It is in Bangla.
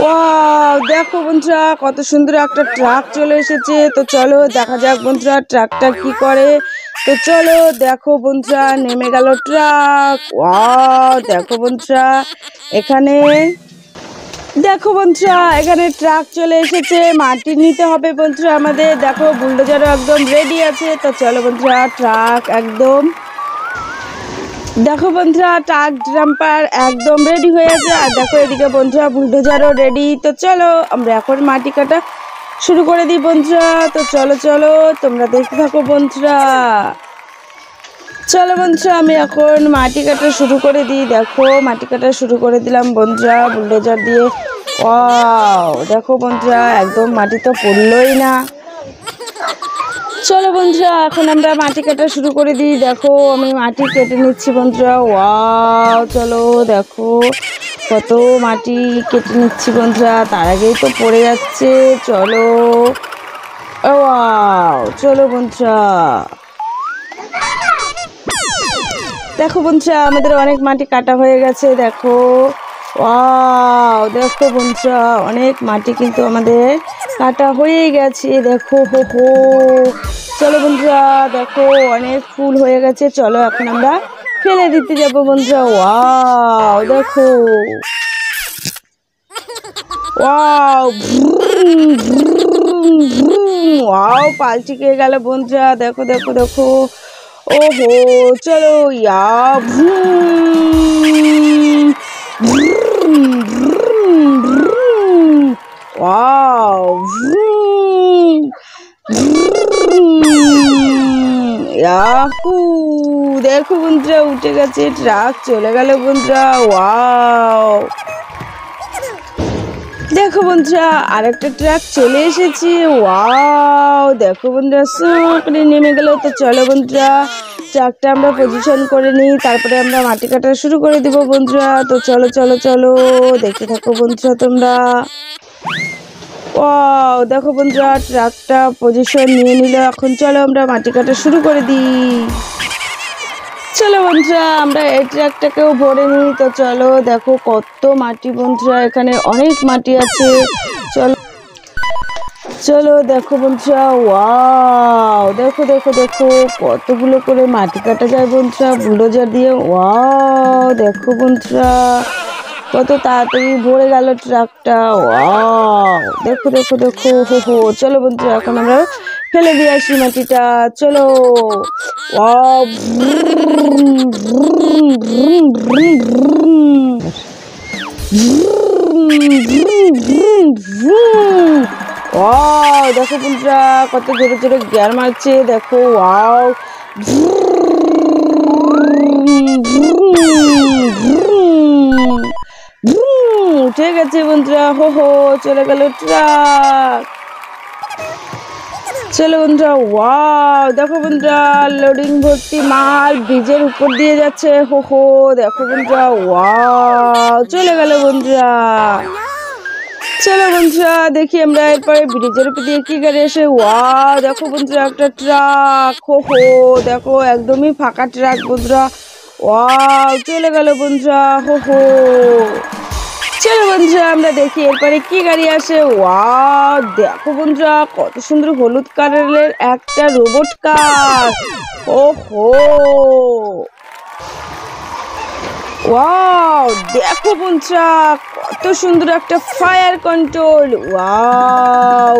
ওয়াও, দেখো বন্ধুরা কত সুন্দর একটা ট্রাক চলে এসেছে। তো চলো দেখা যাক বন্ধুরা ট্রাকটা কি করে। তো চলো দেখো বন্ধুরা নেমে গেল ট্রাক। ওয়াও, দেখো বন্ধুরা এখানে এখানে ট্রাক চলে এসেছে, মাটি নিতে হবে বন্ধুরা আমাদের। দেখো বুলডোজারও একদম রেডি আছে। তো চলো বন্ধুরা ট্রাক একদম দেখো বন্ধুরা ট্রাক ডাম্পার একদম রেডি হয়ে আছে। আর দেখো এদিকে বন্ধুরা বুলডোজারও রেডি। তো চলো আমরা এখন মাটি কাটা শুরু করে দিই বন্ধুরা। তো চলো চলো তোমরা দেখতে থাকো বন্ধুরা। চলো বন্ধুরা আমি এখন মাটি কাটা শুরু করে দিই। দেখো মাটি কাটা শুরু করে দিলাম বন্ধুরা বুলডোজার দিয়ে। ওয়াও, দেখো বন্ধুরা একদম মাটি তো পড়লোই না। চলো বন্ধুরা এখন আমরা মাটি কাটা শুরু করে দিই। দেখো আমি মাটি কেটে নিচ্ছি বন্ধুরা। ওয়াও, চলো দেখো কত মাটি কেটে নিচ্ছি বন্ধুরা, তার আগেই তো পড়ে যাচ্ছে। চলো ওয়াও, চলো বন্ধুরা দেখো বন্ধুরা আমাদের অনেক মাটি কাটা হয়ে গেছে। দেখো ওয়াও, দেখো বন্ধুরা অনেক মাটি কিন্তু আমাদের কাটা হয়ে গেছে। দেখো হো হো, চলো বন্ধুরা দেখো অনেক ফুল হয়ে গেছে। চলো এখন আমরা ফেলে দিতে যাবো বন্ধুরা। ওয়াও দেখো, ওয়াও ওয়াও পাল্টি খেয়ে গেল বন্ধুরা। দেখো দেখো দেখো, ওহো চলো ইয়া ওয়াও ইয়াহু, দেখো বন্ধুরা উঠে গেছে ট্রাক, চলে গেল বন্ধুরা। ওয়াও, দেখো বন্ধুরা আরেকটা ট্রাক চলে এসেছে। ওয়াও, দেখো বন্ধুরা সরে নেমে গেল। তো চলো বন্ধুরা ট্রাকটা আমরা পজিশন করে নিই, তারপরে আমরা মাটি কাটা শুরু করে দিব বন্ধুরা। তো চলো চলো চলো দেখতে থাকো বন্ধুরা তোমরা। ওয়াও, দেখো বন্ধুরা ট্রাকটা পজিশন নিয়ে নিল। এখন চলো আমরা মাটি কাটা শুরু করে দিই। চলো বন্ধুরা আমরা এই ট্রাকটাকেও ভরে নিই। তো চলো দেখো কত মাটি বন্ধুরা, এখানে অনেক মাটি আছে। চলো চলো দেখো বন্ধুরা। ওয়াও, দেখো দেখো দেখো কতগুলো করে মাটি কাটা যায় বন্ধুরা বুলডোজার দিয়ে। ওয়াও, দেখো বন্ধুরা কত তাড়াতাড়ি ভরে গেল ট্রাকটা। ওয়াও, দেখো দেখো দেখো হো হো, চলো বন্ধুরা এখন আমরা ফেলে দিয়ে আসি মাটিটা। চলো ওয়াও, ওয়াও, দেখো বন্ধুরা কত জোরে জোরে গিয়ার মারছে। দেখো ওয়াও, উঠে গেছে বন্ধুরা। হো হো, চলে গেল ট্রাক। চলো বন্ধুরা ওয়াও, দেখো বন্ধুরা লোডিং ভর্তি মাল ব্রিজের উপর দিয়ে যাচ্ছে। হো হো, দেখো বন্ধুরা ওয়াও, চলে গেল বন্ধুরা। চলো বন্ধুরা দেখি আমরা এরপরে ব্রিজের উপর দিয়ে কি গাড়ি আসে। ওয়াও, দেখো বন্ধুরা একটা ট্রাক। হো হো, দেখো একদমই ফাঁকা ট্রাক বন্ধুরা। ওয়াও, চলে গেল বন্ধুরা। হো হো, চলো বন্ধুরা আমরা দেখি এরপরে কি গাড়ি আসে। ওয়াও, দেখো বন্ধুরা কত সুন্দর হলুদ কালারের একটা রোবট কার। ওহো, ওয়াও, দেখো বন্ধুরা কত সুন্দর একটা ফায়ার কন্ট্রোল। ওয়াও,